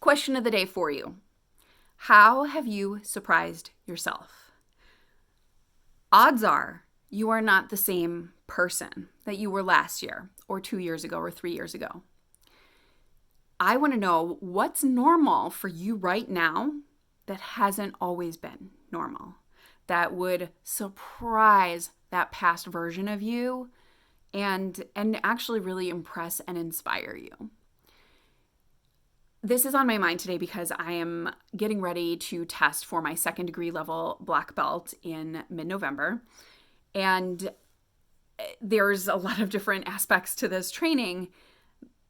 question of the day for you. How have you surprised yourself? Odds are you are not the same person that you were last year or 2 years ago or 3 years ago. I want to know what's normal for you right now that hasn't always been normal, that would surprise that past version of you and actually really impress and inspire you. This is on my mind today because I am getting ready to test for my 2nd degree level black belt in mid-November. And there's a lot of different aspects to this training.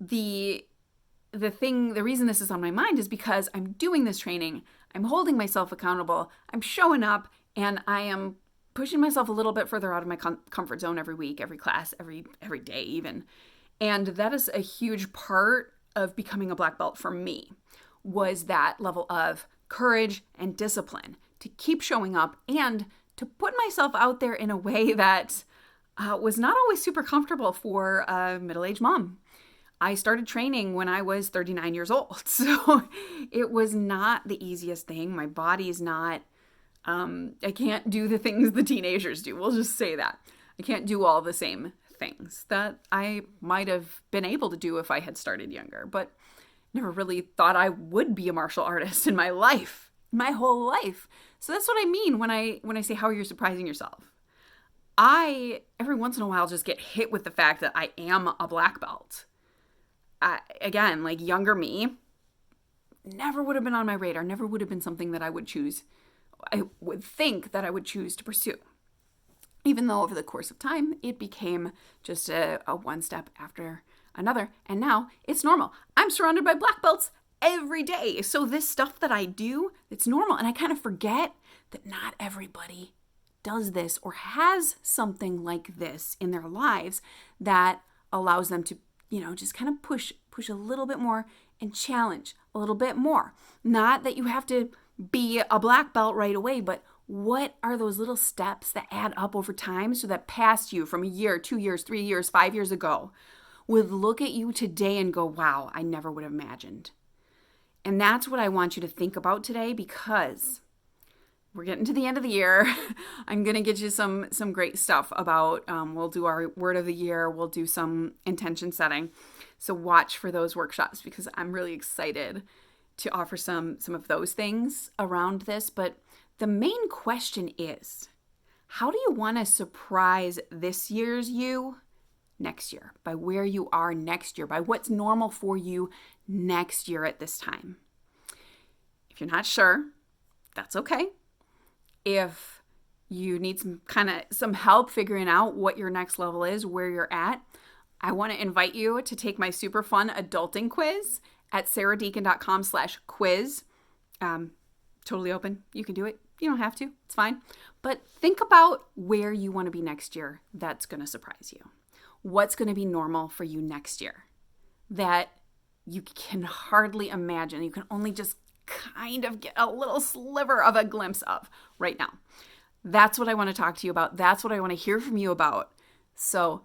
The reason this is on my mind is because I'm doing this training, I'm holding myself accountable, I'm showing up, and I am pushing myself a little bit further out of my comfort zone every week, every class, every day even. And that is a huge part of becoming a black belt for me, was that level of courage and discipline to keep showing up and to put myself out there in a way that was not always super comfortable for a middle-aged mom. I started training when I was 39 years old, so it was not the easiest thing. My body's not, I can't do the things the teenagers do. We'll just say that. I can't do all the same things that I might have been able to do if I had started younger, but never really thought I would be a martial artist in my life, my whole life. So that's what I mean when I say how you're surprising yourself. I, every once in a while, just get hit with the fact that I am a black belt. Again, like younger me, never would have been on my radar, never would have been something that I would think that I would choose to pursue. Even though over the course of time, it became just a one step after another. And now it's normal. I'm surrounded by black belts every day. So this stuff that I do, it's normal. And I kind of forget that not everybody does this or has something like this in their lives that allows them to, just kind of push a little bit more and challenge a little bit more. Not that you have to be a black belt right away, but what are those little steps that add up over time so that past you from a year, 2 years, 3 years, 5 years ago would look at you today and go, wow, I never would have imagined. And that's what I want you to think about today, because we're getting to the end of the year. I'm going to get you some great stuff about, we'll do our word of the year. We'll do some intention setting. So watch for those workshops because I'm really excited to offer some of those things around this. But the main question is, how do you want to surprise this year's you next year, by where you are next year, by what's normal for you next year at this time? If you're not sure, that's okay. If you need some help figuring out what your next level is, where you're at, I want to invite you to take my super fun adulting quiz at sarahdeacon.com/quiz. Totally open. You can do it. You don't have to. It's fine. But think about where you want to be next year. That's going to surprise you. What's going to be normal for you next year that you can hardly imagine? You can only just kind of get a little sliver of a glimpse of right now. That's what I want to talk to you about. That's what I want to hear from you about. So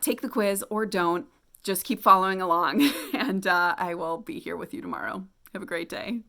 take the quiz or don't. Just keep following along, and I will be here with you tomorrow. Have a great day.